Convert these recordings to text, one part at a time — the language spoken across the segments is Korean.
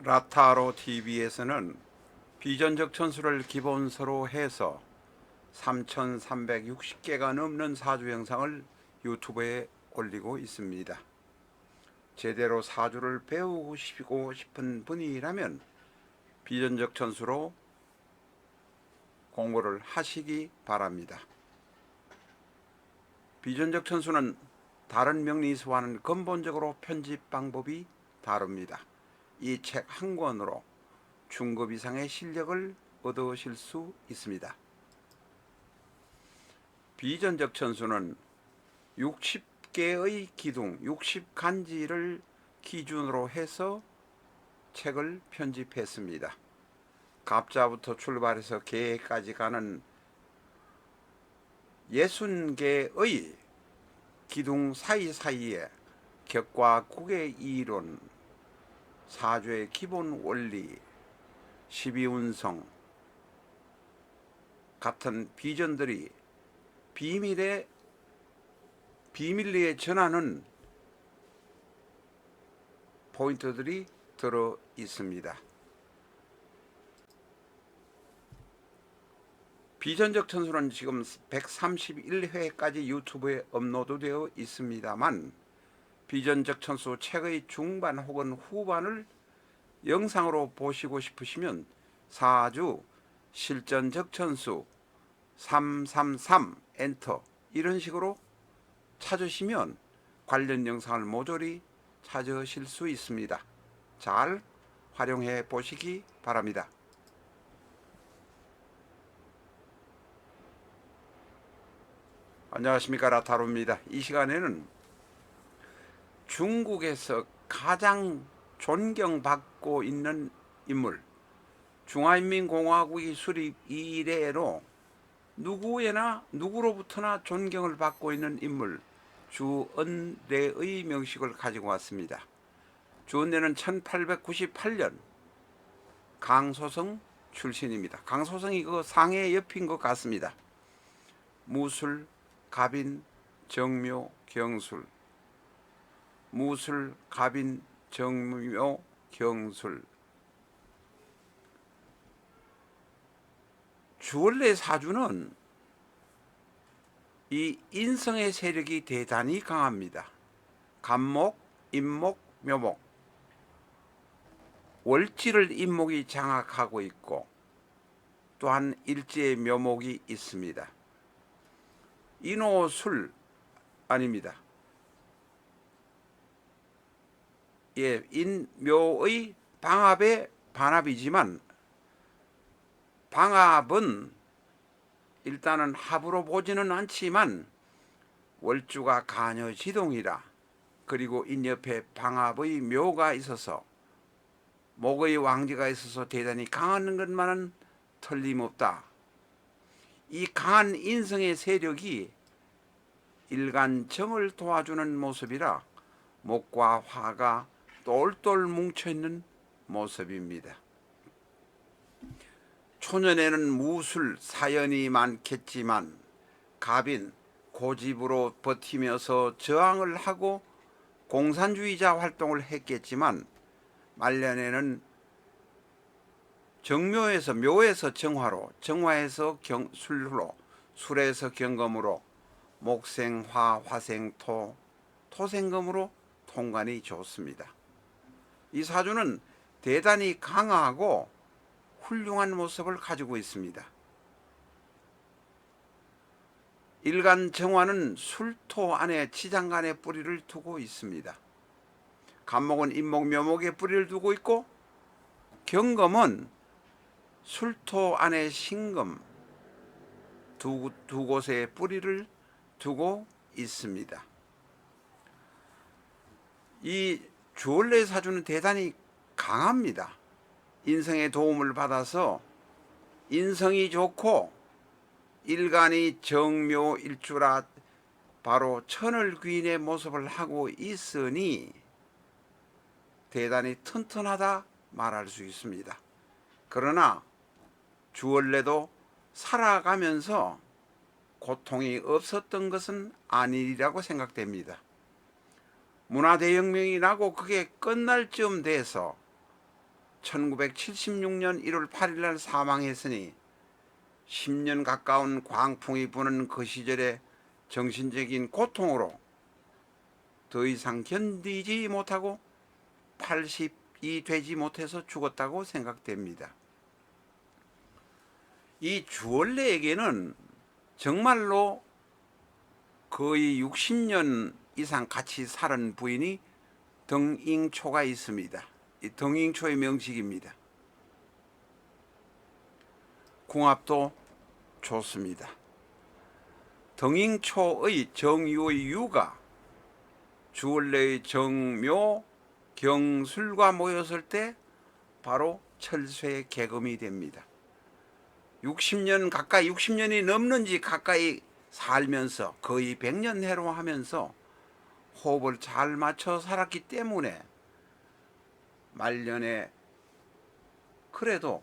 라타로 TV에서는 비전적 천수를 기본서로 해서 3,360개가 넘는 사주 영상을 유튜브에 올리고 있습니다. 제대로 사주를 배우고 싶은 분이라면 비전적 천수로 공부를 하시기 바랍니다. 비전적 천수는 다른 명리서와는 근본적으로 편집 방법이 다릅니다. 이 책 한 권으로 중급 이상의 실력을 얻으실 수 있습니다. 비전적 천수는 60개의 기둥, 60간지를 기준으로 해서 책을 편집했습니다. 갑자부터 출발해서 개까지 가는 60개의 기둥 사이사이에 격과 국의 이론, 사주의 기본 원리, 12운성 같은 비전들이 비밀리에 전하는 포인트들이 들어 있습니다. 비전적 천수는 지금 131회까지 유튜브에 업로드되어 있습니다만 비전적 천수 책의 중반 혹은 후반을 영상으로 보시고 싶으시면 사주 실전적 천수 333 엔터 이런 식으로 찾으시면 관련 영상을 모조리 찾으실 수 있습니다. 잘 활용해 보시기 바랍니다. 안녕하십니까, 라타로입니다. 이 시간에는 중국에서 가장 존경받고 있는 인물, 중화인민공화국이 수립 이래로 누구로부터나 존경을 받고 있는 인물 주은래의 명식을 가지고 왔습니다. 주은래는 1898년 강소성 출신입니다. 강소성이 그 상해 옆인 것 같습니다. 무술, 갑인, 정묘, 경술. 무술, 갑인, 정묘, 경술. 주원래 사주는 이 인성의 세력이 대단히 강합니다. 간목, 임목, 묘목. 월지를 임목이 장악하고 있고 또한 일지의 묘목이 있습니다. 인호술 아닙니다. 예, 인묘의 방합의 반합이지만 방합은 일단은 합으로 보지는 않지만 월주가 간여지동이라 그리고 인옆에 방합의 묘가 있어서 목의 왕지가 있어서 대단히 강한 것만은 틀림없다. 이 강한 인성의 세력이 일간정을 도와주는 모습이라 목과 화가 똘똘 뭉쳐있는 모습입니다. 초년에는 무술 사연이 많겠지만 갑인 고집으로 버티면서 저항을 하고 공산주의자 활동을 했겠지만 말년에는 묘에서 정화로, 정화에서 술로, 술에서 경검으로, 목생화, 화생토, 토생검으로 통관이 좋습니다. 이 사주는 대단히 강하고 훌륭한 모습을 가지고 있습니다. 일간 정화는 술토 안에 지장간에 뿌리를 두고 있습니다. 간목은 인목, 묘목에 뿌리를 두고 있고 경검은 술토 안에 신금 두 곳에 뿌리를 두고 있습니다. 이 주원래 사주는 대단히 강합니다. 인성의 도움을 받아서 인성이 좋고 일간이 정묘일주라 바로 천을귀인의 모습을 하고 있으니 대단히 튼튼하다 말할 수 있습니다. 그러나 주원래도 살아가면서 고통이 없었던 것은 아니라고 생각됩니다. 문화대혁명이 나고 그게 끝날 쯤 돼서 1976년 1월 8일 날 사망했으니 10년 가까운 광풍이 부는 그 시절의 정신적인 고통으로 더 이상 견디지 못하고 80이 되지 못해서 죽었다고 생각됩니다. 이 주얼레에게는 정말로 거의 60년 이상 같이 살은 부인이 덩잉초가 있습니다. 이 덩잉초의 명식입니다. 궁합도 좋습니다. 덩잉초의 정유의 유가 주얼레의 정묘 경술과 모였을 때 바로 철쇠의 계금이 됩니다. 60년 가까이 60년이 넘는지 가까이 살면서 거의 100년 해로 하면서 호흡을 잘 맞춰 살았기 때문에 말년에 그래도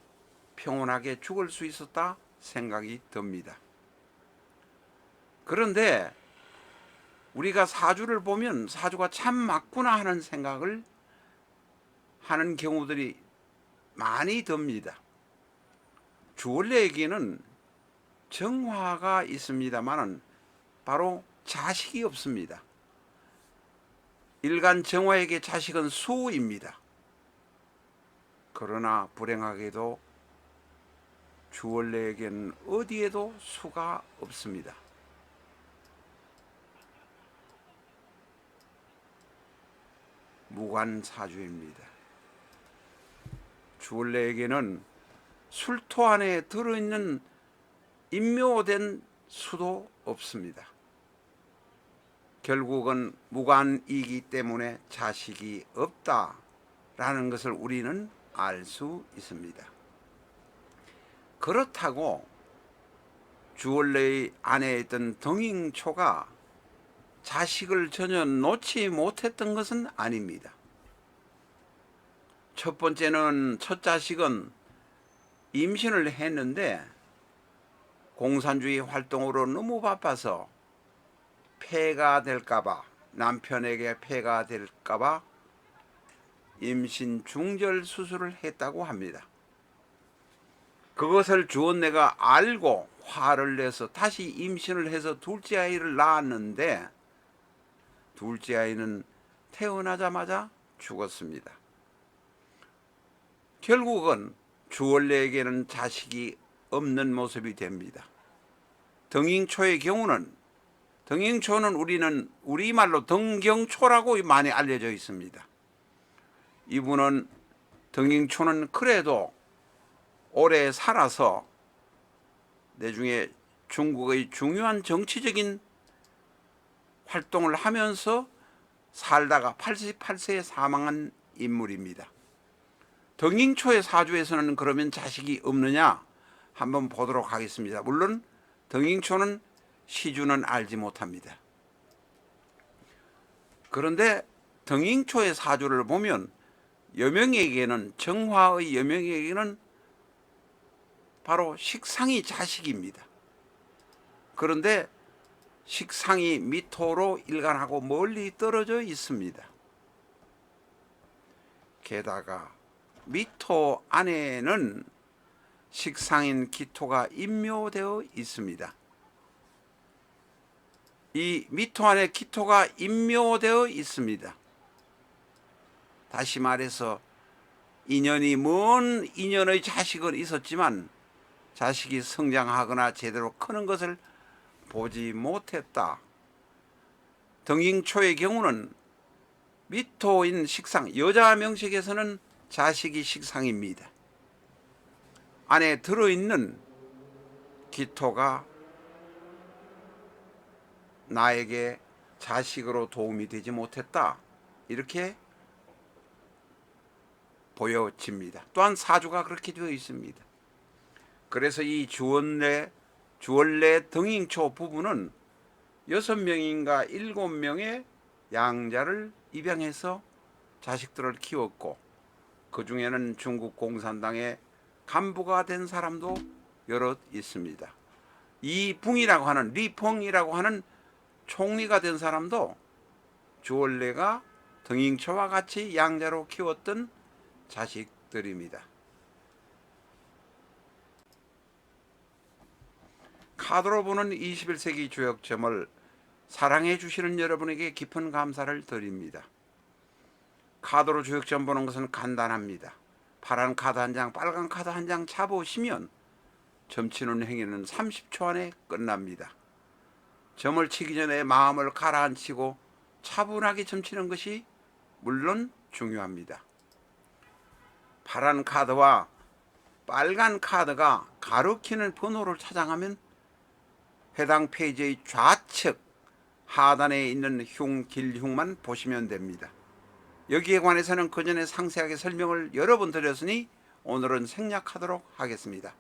평온하게 죽을 수 있었다 생각이 듭니다. 그런데 우리가 사주를 보면 사주가 참 맞구나 하는 생각을 하는 경우들이 많이 듭니다. 주얼레에게는 정화가 있습니다만은 바로 자식이 없습니다. 일간 정화에게 자식은 수입니다. 그러나 불행하게도 주얼레에게는 어디에도 수가 없습니다. 무관사주입니다. 주얼레에게는 술토 안에 들어있는 임묘된 수도 없습니다. 결국은 무관이기 때문에 자식이 없다라는 것을 우리는 알 수 있습니다. 그렇다고 주얼레의 안에 있던 덩잉초가 자식을 전혀 놓지 못했던 것은 아닙니다. 첫 번째는 첫 자식은 임신을 했는데 공산주의 활동으로 너무 바빠서 폐가 될까봐, 남편에게 폐가 될까봐 임신 중절 수술을 했다고 합니다. 그것을 주원내가 알고 화를 내서 다시 임신을 해서 둘째 아이를 낳았는데 둘째 아이는 태어나자마자 죽었습니다. 결국은 주얼레에게는 자식이 없는 모습이 됩니다. 덩잉초의 경우는 덩잉초는 우리는 우리말로 덩경초라고 많이 알려져 있습니다. 이분은 덩잉초는 그래도 오래 살아서 내중에 중국의 중요한 정치적인 활동을 하면서 살다가 88세에 사망한 인물입니다. 덩잉초의 사주에서는 그러면 자식이 없느냐 한번 보도록 하겠습니다. 물론 덩잉초는 시주는 알지 못합니다. 그런데 덩잉초의 사주를 보면 여명에게는 정화의 여명에게는 바로 식상이 자식입니다. 그런데 식상이 미토로 일간하고 멀리 떨어져 있습니다. 게다가 미토 안에는 식상인 기토가 임묘되어 있습니다. 이 미토 안에 기토가 임묘되어 있습니다. 다시 말해서 인연이 먼 인연의 자식은 있었지만 자식이 성장하거나 제대로 크는 것을 보지 못했다. 덩잉초의 경우는 미토인 식상, 여자 명식에서는 자식이 식상입니다. 안에 들어있는 기토가 나에게 자식으로 도움이 되지 못했다. 이렇게 보여집니다. 또한 사주가 그렇게 되어 있습니다. 그래서 이 주얼레 덩잉초 부부는 6명인가 7명의 양자를 입양해서 자식들을 키웠고 그 중에는 중국 공산당의 간부가 된 사람도 여럿 있습니다. 이붕이라고 하는 리펑이라고 하는 총리가 된 사람도 주얼레가 덩잉초와 같이 양자로 키웠던 자식들입니다. 카드로 보는 21세기 주역점을 사랑해 주시는 여러분에게 깊은 감사를 드립니다. 카드로 주역점 보는 것은 간단합니다. 파란 카드 한 장, 빨간 카드 한 장 잡으시면 점치는 행위는 30초 안에 끝납니다. 점을 치기 전에 마음을 가라앉히고 차분하게 점치는 것이 물론 중요합니다. 파란 카드와 빨간 카드가 가리키는 번호를 찾아가면 해당 페이지의 좌측 하단에 있는 길흉만 보시면 됩니다. 여기에 관해서는 그전에 상세하게 설명을 여러 번 드렸으니 오늘은 생략하도록 하겠습니다.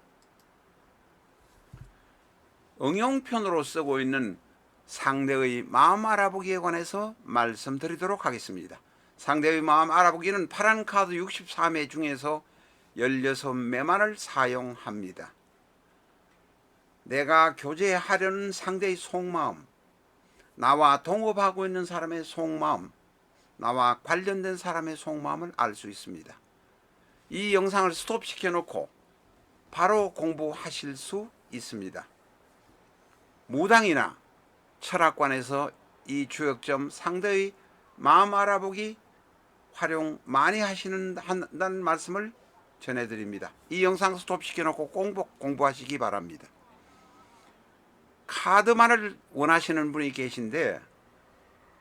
응용편으로 쓰고 있는 상대의 마음 알아보기에 관해서 말씀드리도록 하겠습니다. 상대의 마음 알아보기는 파란 카드 64매 중에서 16매만을 사용합니다. 내가 교제하려는 상대의 속마음, 나와 동업하고 있는 사람의 속마음, 나와 관련된 사람의 속마음을 알 수 있습니다. 이 영상을 스톱시켜 놓고 바로 공부하실 수 있습니다. 무당이나 철학관에서 이 주역점 상대의 마음 알아보기 활용 많이 한다는 말씀을 전해드립니다. 이 영상 스톱시켜 놓고 공부하시기 바랍니다. 카드만을 원하시는 분이 계신데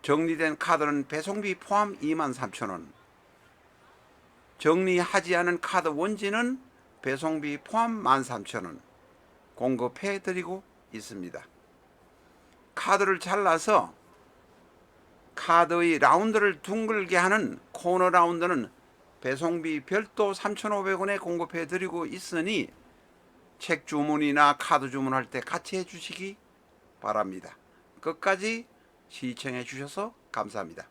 정리된 카드는 배송비 포함 23,000원, 정리하지 않은 카드 원지는 배송비 포함 13,000원 공급해 드리고 있습니다. 카드를 잘라서 카드의 라운드를 둥글게 하는 코너 라운드는 배송비 별도 3,500원에 공급해 드리고 있으니 책 주문이나 카드 주문할 때 같이 해주시기 바랍니다. 끝까지 시청해 주셔서 감사합니다.